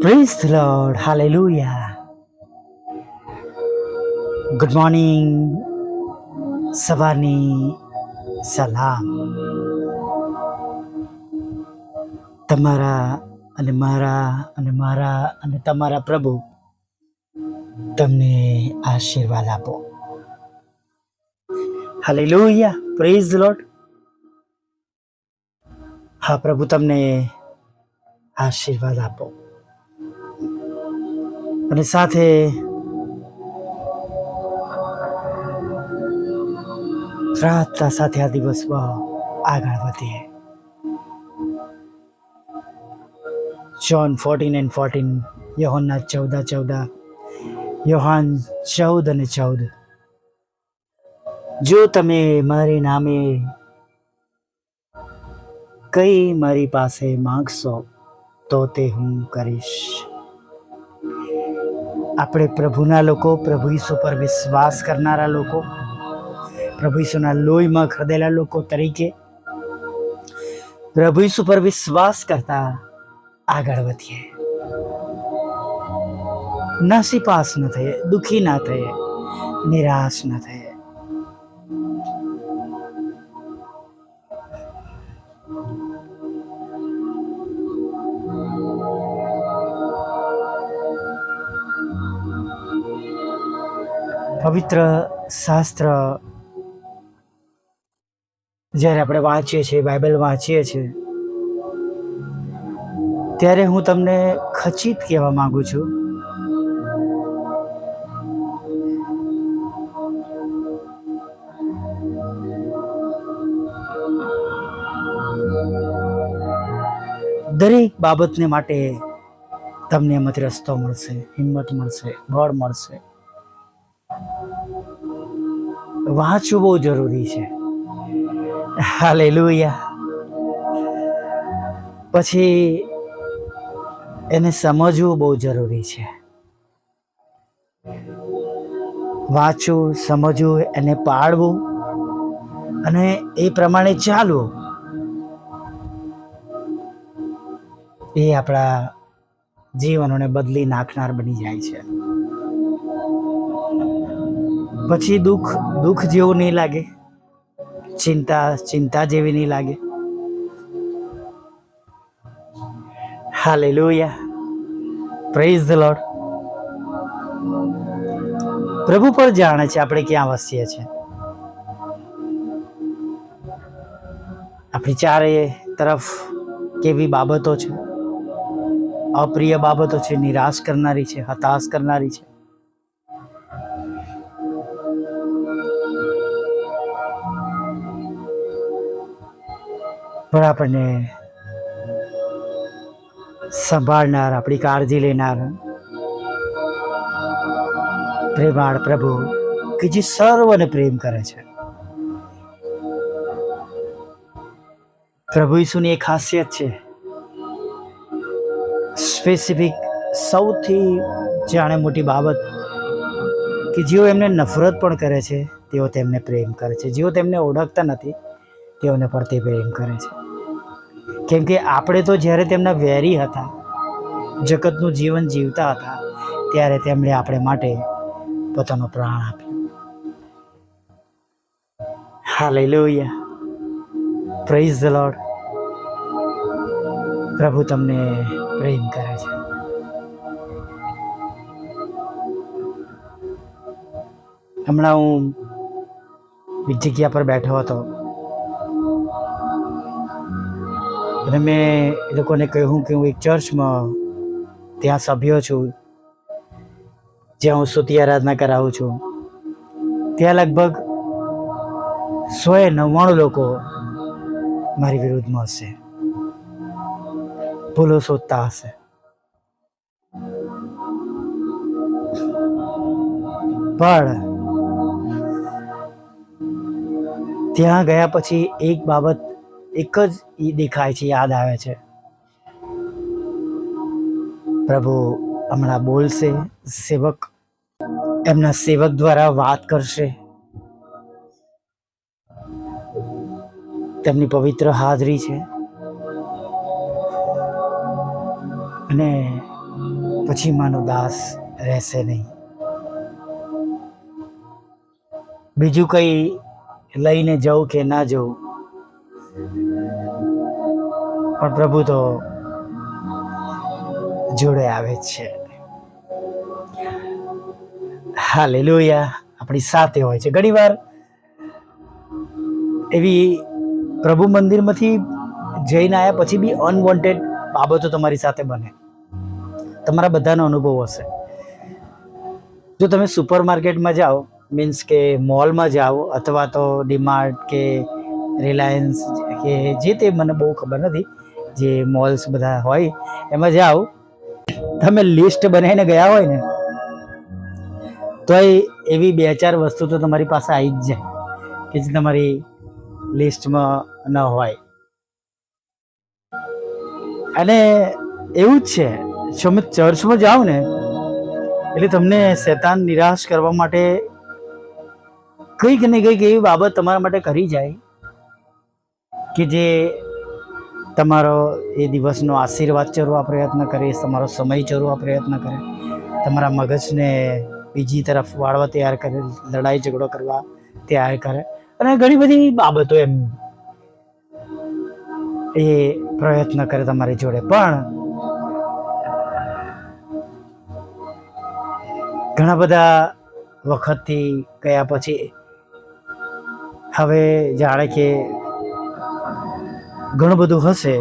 Praise the Lord. Hallelujah. Good morning. સવારની સલામ તમારા અને તમારા પ્રભુ તમને આશીર્વાદ આપો. હાલેલુયા. Praise the lord. હા પ્રભુ તમને આશીર્વાદ આપો અને સાથે પ્રાર્થના સાથે આ દિવસમાં આગળ વધીએ. John 14:14, યોહાનના 14:14, યોહાન 14:14. જો તમે મારી નામે કઈ મારી પાસે માંગશો તો તે હું કરીશ. આપણે પ્રભુના લોકો, પ્રભુ ઈસુ પર વિશ્વાસ કરનારા લોકો, પ્રભુ ઈસુના લોહીમાં ખદેલા લોકો તરીકે પ્રભુ ઈસુ પર વિશ્વાસ કરતા આગળ વધીએ. નાસીપાસ ન થઈએ, દુઃખી ના થઈએ, નિરાશ ન થઈએ. પવિત્ર શાસ્ત્ર જ્યારે આપણે વાંચીએ છીએ, બાઇબલ વાંચીએ છીએ, ત્યારે હું તમને ખચિત કહેવા માંગુ છું દરેક બાબતને માટે તમને એમાંથી રસ્તો મળશે, હિંમત મળશે, બળ મળશે. વાંચવું બહુ જરૂરી છે. હાલેલુયા. પછી એને સમજવું બહુ જરૂરી છે. વાંચવું, સમજવું, એને પાળવું અને એ પ્રમાણે ચાલવું, એ આપણા જીવનોને બદલી નાખનાર બની જાય છે. પછી દુઃખ જેવું નહીં લાગે, ચિંતા જેવી નહીં લાગે. હાલેલુયા. Praise the lord. પ્રભુ પણ જાણે છે આપણે ક્યાં વસીએ છીએ. આપણી ચારે તરફ કેવી બાબતો છે, અપ્રિય બાબતો છે, નિરાશ કરનારી છે, હતાશ કરનારી છે. પણ આપણને સંભાળનાર, આપણી કાળજી લેનાર પ્રેમાળ પ્રભુ કે જે સર્વને પ્રેમ કરે છે. પ્રભુ ઈસુની એક ખાસિયત છે, સ્પેસિફિક, સૌથી જાણે મોટી બાબત કે જેઓ એમને નફરત પણ કરે છે તેઓ તેમને પ્રેમ કરે છે. જેઓ તેમને ઓળખતા નથી તેઓને પણ તે પ્રેમ કરે છે. કેમ કે આપણે તો જ્યારે તેમના વેરી હતા, જગતનું જીવન જીવતા હતા, ત્યારે તેમણે આપણે માટે પોતાનો પ્રાણ આપ્યો. હાલેલુયા. Praise the lord. પ્રભુ તમને પ્રેમ કરે છે. હમણાં હું એક જગ્યા પર બેઠો હતો અને મેં એ લોકોને કહ્યું કે હું એક ચર્ચમાં ત્યાં સભ્ય છું, જ્યાં હું સ્તુતિ આરાધના કરાવું છું. ત્યાં લગભગ 199 લોકો મારી વિરુદ્ધમાં હશે, ભૂલો શોધતા હશે. પણ ત્યાં ગયા પછી એક બાબત એક જ દેખાય છે, યાદ આવે છે. પ્રભુ હમણાં બોલશે, એમના સેવક દ્વારા વાત કરશે. તેમની પવિત્ર હાજરી છે અને પછી માનો દાસ રહેશે નહીં. બીજું કંઈ લઈને જવું કે ના જવું, પણ પ્રભુ તો જોડે આવે જ છે. હાલેલુયા, આપણી સાથે હોય છે. ઘણીવાર એવી પ્રભુ મંદિરમાંથી જઈને આવ્યા પછી બી અનવોન્ટેડ બાબતો તમારી સાથે બને. તમારા બધાનો અનુભવ હશે. જો તમે સુપર માર્કેટમાં જાઓ, મીન્સ કે મોલમાં જાઓ, અથવા તો ડીમાર્ટ કે રિલાયન્સ કે જે તે મને બહુ ખબર નથી, જે મોલ્સ બધા હોય એમાં જાઓ, તમે લિસ્ટ બનાવીને ગયા હોય ને તો એવી 2-4 વસ્તુ તો તમારી પાસે આવી જ જાય કે જે તમારી લિસ્ટમાં ન હોય. અને એવું જ છે, જો તમે ચર્ચમાં જાઓ ને એટલે તમને શૈતાન નિરાશ કરવા માટે કંઈક ને કંઈક એવી બાબત તમારા માટે કરી જાય કે જે તમારો એ દિવસનો આશીર્વાદ ચોરવા પ્રયત્ન કરે, તમારો સમય ચોરવા પ્રયત્ન કરે, તમારા મગજને બીજી તરફ વાળવા તૈયાર કરે, લડાઈ ઝઘડો કરવા તૈયાર કરે, અને ઘણી બધી બાબતો એમ એ પ્રયત્ન કરે તમારી જોડે. પણ ઘણા બધા વખતથી ગયા પછી હવે જાણે કે ઘણું બધું હશે,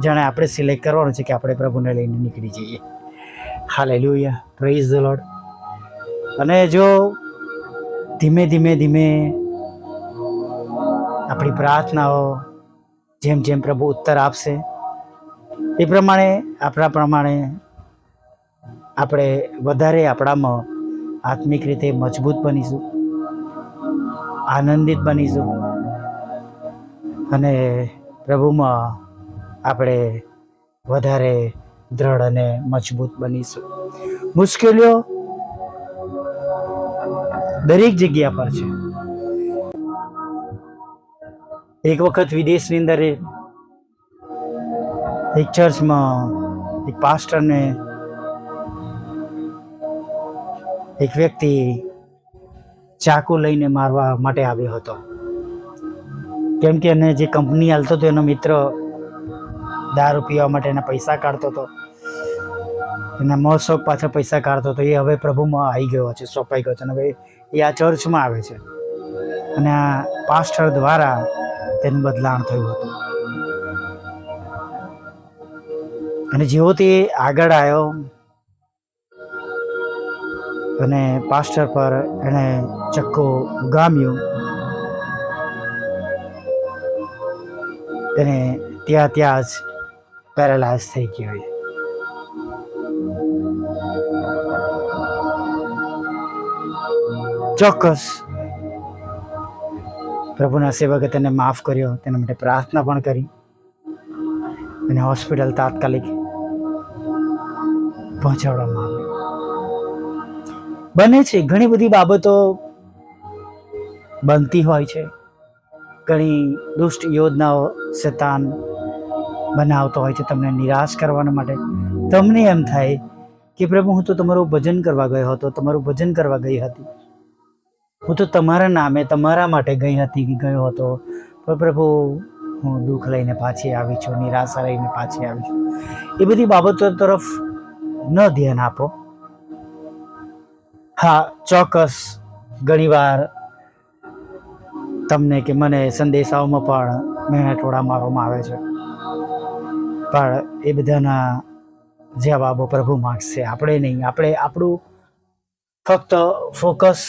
જાણે આપણે સિલેક્ટ કરવાનું છે કે આપણે પ્રભુને લઈને નીકળી જઈએ. Hallelujah, praise the lord. અને જો ધીમે ધીમે ધીમે આપણી પ્રાર્થનાઓ જેમ જેમ પ્રભુ ઉત્તર આપશે એ પ્રમાણે આપણે વધારે આપણામાં આત્મિક રીતે મજબૂત બનીશું, આનંદિત બનીશું, અને પ્રભુમાં આપણે વધારે દ્રઢ અને મજબૂત બનીશું. મુશ્કેલીઓ દરેક જગ્યા પર છે. એક વખત વિદેશની અંદર એક ચર્ચમાં એક પાસ્ટરને એક વ્યક્તિ ચાકુ લઈને મારવા માટે આવ્યો હતો, કેમ કે એને જે કંપની હાલતો હતો એનો મિત્ર દારૂ પીવા માટે એના પૈસા કાઢતો હતો, એના મોશોક પાછળ પૈસા કાઢતો હતો. એ હવે પ્રભુમાં આવી ગયો છે, સોંપાઈ ગયો છે, અને હવે એ આ ચર્ચમાં આવે છે, અને આ પાસ્ટર દ્વારા તેનું બદલાણ થયું હતું. અને જેવો તે આગળ આવ્યો અને પાસ્ટર પર એણે ચક્કો ઉગામ્યો, એને ત્યાં જ પેરાલાઇઝ થઈ ગયો. ચોક્કસ પ્રભુના સેવકે તેને માફ કર્યો, તેના માટે પ્રાર્થના પણ કરી, અને હોસ્પિટલ તાત્કાલિક પહોંચાડવામાં આવી. બને છે, ઘણી બધી બાબતો બનતી હોય છે, ઘણી દુષ્ટ યોજનાઓ શૈતાન બનાવતો હોય છે તમને નિરાશ કરવાના માટે. તમને એમ થાય કે પ્રભુ, હું તો તમારું ભજન કરવા ગયો હતો, તમારું ભજન કરવા ગઈ હતી, હું તો તમારા નામે તમારા માટે ગઈ હતી કે ગયો હતો, પણ પ્રભુ હું દુઃખ લઈને પાછી આવી છું, નિરાશા લઈને પાછી આવી છું. એ બધી બાબતો તરફ ન ધ્યાન આપો. હા, ચોક્કસ ઘણીવાર તમને કે મને સંદેશાઓમાં પણ મહેનતોડા મારવામાં આવે છે, પણ એ બધાના જવાબો પ્રભુ માગશે, આપણે નહીં. આપણે આપણું ફક્ત ફોકસ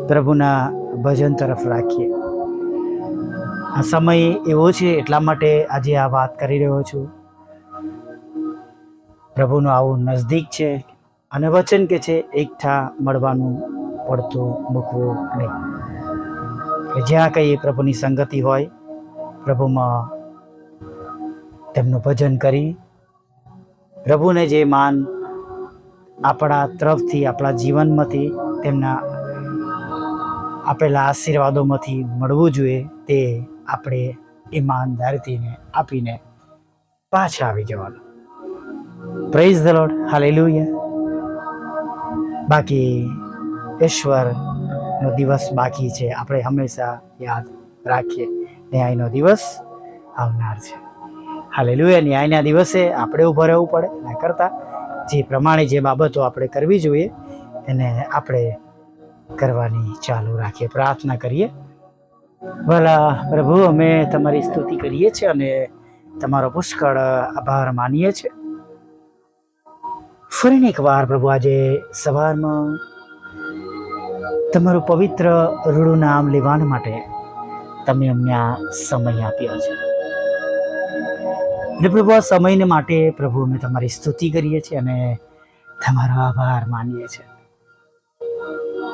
પ્રભુના ભજન તરફ રાખીએ. આ સમય એવો છે એટલા માટે આજે આ વાત કરી રહ્યો છું. પ્રભુનું આવું નજદીક છે, અને વચન કે છે એકઠા મળવાનું પડતું મૂકવું નહીં. જ્યાં કંઈ પ્રભુની સંગતિ હોય, પ્રભુમાં તેમનું ભજન કરી પ્રભુને જે માન આપણા તરફથી, આપણા જીવનમાંથી, તેમના આપેલા આશીર્વાદોમાંથી મળવું જોઈએ, તે આપણે ઈમાનદારીથી આપીને પાછા આવી જવાનું. Praise the lord, hallelujah. બાકી ઈશ્વરનો દિવસ બાકી છે, આપણે હંમેશા યાદ રાખીએ. ન્યાયનો દિવસ આવનાર છે. હાલેલુયા. ન્યાયના દિવસે આપણે ઊભા રહેવું પડે. એના કરતાં જે પ્રમાણે જે બાબતો આપણે કરવી જોઈએ એને આપણે કરવાની ચાલુ રાખીએ. પ્રાર્થના કરીએ. ભલા પ્રભુ, અમે તમારી સ્તુતિ કરીએ છીએ અને તમારો પુષ્કળ આભાર માનીએ છીએ. ફરીને એક વાર પ્રભુ, આજે સવારમાં તમારું પવિત્ર રૂડું નામ લેવા માટે તમે અમને આ સમય આપ્યો છે. અને પ્રભુ, આ સમયને માટે પ્રભુ અમે તમારી સ્તુતિ કરીએ છીએ અને તમારો આભાર માનીએ છીએ.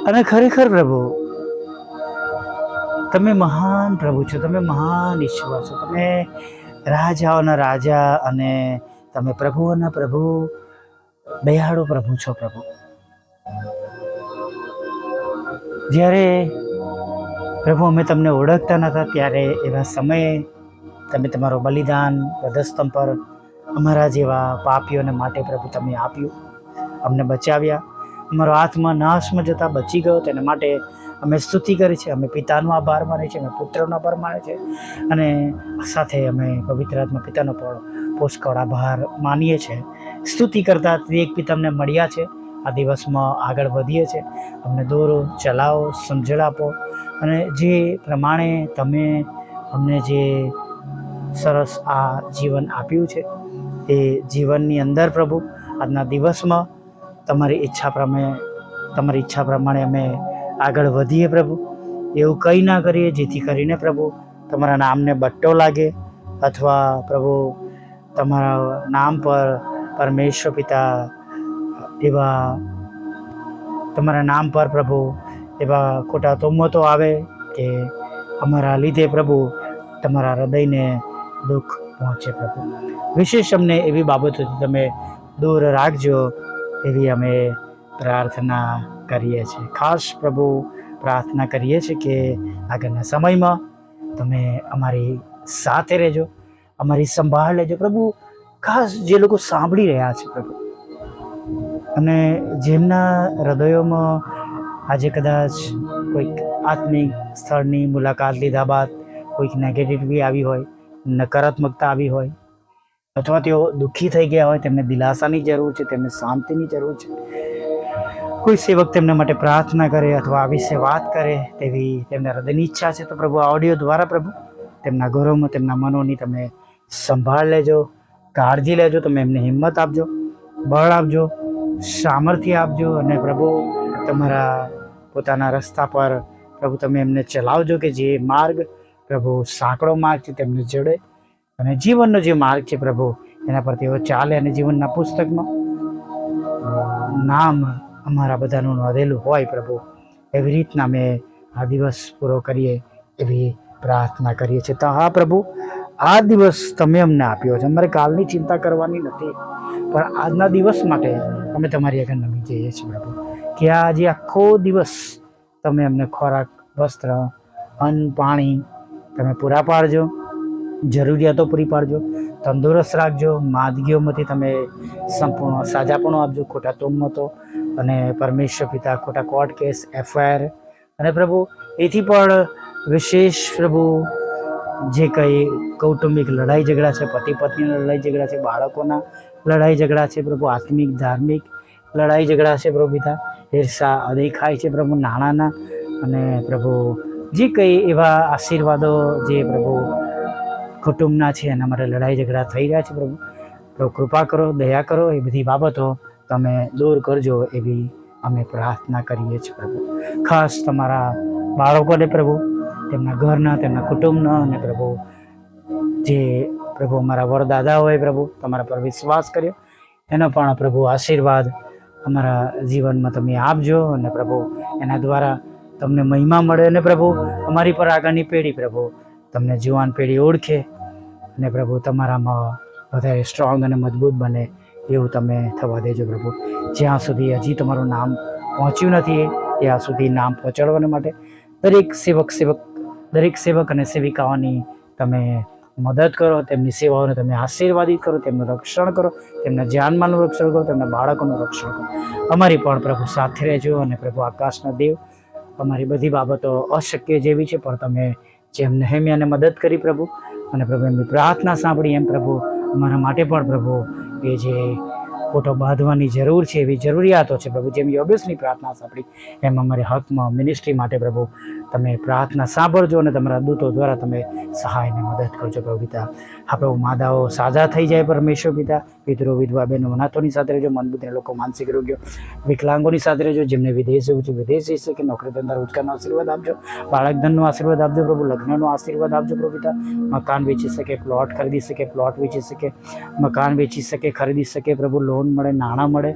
અને ખરેખર પ્રભુ, તમે મહાન પ્રભુ છો, તમે મહાન ઈશ્વર છો, તમે રાજાઓના રાજા અને તમે પ્રભુઓના પ્રભુ, દયાળુ પ્રભુ છો. પ્રભુ, જ્યારે પ્રભુ અમે તમને ઓળખતા નહોતા ત્યારે એવા સમયે તમે તમારો બલિદાન વધસ્તંભ પર અમારા જેવા પાપીઓને માટે પ્રભુ તમે આપ્યું, અમને બચાવ્યા. અમારો આત્મા નાશમાં જતા બચી ગયો, તેના માટે અમે સ્તુતિ કરી છે. અમે પિતાનો આભાર માને છે, અમે પુત્રનો આભાર માને છે અને સાથે અમે પવિત્ર આત્મા પિતાનો પણ પુષ્કળ આભાર માનીએ છીએ. સ્તુતિ કરતા એક પિતાને મળ્યા છે. આ દિવસમાં આગળ વધીએ છીએ. અમને દોરો, ચલાવો, સમજણ આપો અને જે પ્રમાણે તમે અમને જે સરસ આ જીવન આપ્યું છે એ જીવનની અંદર પ્રભુ આજના દિવસમાં તમારી ઈચ્છા પ્રમાણે અમે આગળ વધીએ. પ્રભુ, એવું કંઈ ના કરીએ જેથી કરીને પ્રભુ તમારા નામને બટ્ટો લાગે અથવા પ્રભુ તમારા નામ પર પરમેશ્વર પિતા એવા તમારા નામ પર પ્રભુ એવા ખોટા તોમતો આવે કે અમારા લીધે પ્રભુ તમારા હૃદયને દુઃખ પહોંચે. પ્રભુ, વિશેષ અમને એવી બાબતોથી તમે દૂર રાખજો એવી અમે પ્રાર્થના કરીએ છીએ. ખાસ પ્રભુ પ્રાર્થના કરીએ છીએ કે આગળના સમયમાં તમે અમારી સાથે રહેજો, અમારી સંભાળ લેજો. પ્રભુ, ખાસ જે લોકો સાંભળી રહ્યા છે પ્રભુ, અને જેમના હૃદયોમાં આજે કદાચ કોઈક આત્મિક સ્થળની મુલાકાત લીધા બાદ કોઈક નેગેટિવિટી આવી હોય, નકારાત્મકતા આવી હોય અથવા તેઓ દુઃખી થઈ ગયા હોય, તેમને દિલાસાની જરૂર છે, તેમને શાંતિની જરૂર છે, કોઈ સેવક તેમના માટે પ્રાર્થના કરે અથવા આ વિશે વાત કરે તેવી તેમના હૃદયની ઈચ્છા છે, તો પ્રભુ આ ઓડિયો દ્વારા પ્રભુ તેમના ઘરોમાં, તેમના મનોની તમે સંભાળ લેજો, કાળજી લેજો. તમે એમને હિંમત આપજો, બળ આપજો, સામર્થ્ય આપજો અને પ્રભુ તમારા પોતાના રસ્તા પર પ્રભુ તમે એમને ચલાવજો કે જે માર્ગ પ્રભુ સાંકડો માર્ગ છે તેમને જડે અને જીવનનો જે માર્ગ છે પ્રભુ એના પર તેઓ ચાલે અને જીવનના પુસ્તકમાં નામ અમારા બધાનું નોંધેલું હોય. પ્રભુ, એવી રીતના અમે આ દિવસ પૂરો કરીએ એવી પ્રાર્થના કરીએ છીએ. તો હા પ્રભુ, આ દિવસ તમે અમને આપ્યો છે. અમારે કાલની ચિંતા કરવાની નથી, પણ આજના દિવસ માટે અમે તમારી આગળ નમી જઈએ છીએ પ્રભુ કે આજે આખો દિવસ તમે અમને ખોરાક, વસ્ત્ર, અન્ન, પાણી તમે પૂરા પાડજો, જરૂરિયાતો પૂરી પાડજો, તંદુરસ્ત રાખજો, માંદગીઓમાંથી તમે સંપૂર્ણ સાજાપણું આપજો, ખોટા તોમતો અને પરમેશ્વર પિતા ખોટા કોર્ટ કેસ, FIR અને પ્રભુ એથી પણ વિશેષ પ્રભુ જે કંઈ કૌટુંબિક લડાઈ ઝઘડા છે, પતિ પત્નીના લડાઈ ઝઘડા છે, બાળકોના લડાઈ ઝઘડા છે પ્રભુ, આત્મિક ધાર્મિક લડાઈ ઝઘડા છે પ્રભુ પિતા, ઈર્ષા અદેખાય છે પ્રભુ નાણાંના અને પ્રભુ જે કંઈ એવા આશીર્વાદો જે પ્રભુ કુટુંબના છે એના માટે લડાઈ ઝઘડા થઈ રહ્યા છે પ્રભુ કૃપા કરો, દયા કરો, એ બધી બાબતો તમે દૂર કરજો એવી અમે પ્રાર્થના કરીએ છીએ પ્રભુ. ખાસ તમારા બાળકોને પ્રભુ, તેમના ઘરના, તેમના કુટુંબના અને પ્રભુ જે પ્રભુ અમારા વરદાદા હોય પ્રભુ તમારા પર વિશ્વાસ કર્યો એનો પણ પ્રભુ આશીર્વાદ અમારા જીવનમાં તમે આપજો અને પ્રભુ એના દ્વારા તમને મહિમા મળે અને પ્રભુ અમારી પર આગળની પેઢી પ્રભુ તમને જુવાન પેઢી ઓળખે અને પ્રભુ તમારામાં વધારે સ્ટ્રોંગ અને મજબૂત બને એવું તમે થવા દેજો પ્રભુ. જ્યાં સુધી હજી તમારું નામ પહોંચ્યું નથી ત્યાં સુધી નામ પહોંચાડવાને માટે દરેક સેવક અને સેવિકાઓની તમે મદદ કરો, તેમની સેવાઓને તમે આશીર્વાદિત કરો, તેમનું રક્ષણ કરો, તેમના જાનમાલનું રક્ષણ કરો, તેમના બાળકોનું રક્ષણ કરો. અમારી પણ પ્રભુ સાથે રહેજો. અને પ્રભુ આકાશના દેવ, અમારી બધી બાબતો અશક્ય જેવી છે, પણ તમે જેમ નેહેમ્યાને મદદ કરી પ્રભુ, અને પ્રભુ એમની પ્રાર્થના સાંભળી, એમ પ્રભુ અમારા માટે પણ પ્રભુ એ જે ફોટો બાંધવાની જરૂર છે એવી જરૂરિયાતો છે પ્રભુ, જેમ યોગેશની પ્રાર્થના સાંભળી એમ અમારી હકમાં મિનિસ્ટ્રી માટે પ્રભુ તમે પ્રાર્થના સાંભળજો અને તમારા દૂતો દ્વારા તમે સહાયને મદદ કરજો પ્રભુ પિતા. હા પ્રભુ, માદાઓ સાજા થઈ જાય પરમેશ્વર પિતા, પિતરો વિધવા બહેનો અનાથોની સાથે રહેજો, મનબુદ્ધિના લોકો માનસિક રોગીઓ વિકલાંગોની સાથે રહેજો, જેમને વિદેશ જવું છે વિદેશ જઈ શકે, નોકરી ધંધા રોજગારનો આશીર્વાદ આપજો, બાળક ધનનો આશીર્વાદ આપજો પ્રભુ, લગ્નનો આશીર્વાદ આપજો પ્રભુ પિતા, મકાન વેચી શકે, પ્લોટ ખરીદી શકે, પ્લોટ વેચી શકે, મકાન વેચી શકે, ખરીદી શકે પ્રભુ, લોન મળે, નાણાં મળે,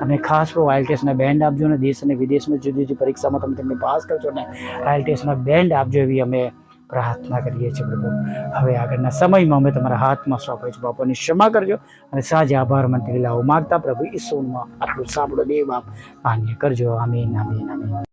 અને ખાસ પ્રભુ આઈએલટીએસના બેન્ડ આપજો, અને દેશ અને વિદેશમાં જુદી જુદી પરીક્ષામાં તમે તેમને પાસ કરજો, અને આઈએલટીએસના બેન્ડ આપજો એવી અમે પ્રાર્થના કરીએ છીએ પ્રભુ. હવે આગળના સમયમાં અમે તમારા હાથમાં સોંપીએ છીએ. બાપાની ક્ષમા કરજો અને સાંજે આભાર માનતી લાવો માગતા પ્રભુ ઈસુમાં આટલું સાંભળો દેવ બાપ માન્ય કરજો. આમીન, આમીન, આમીન.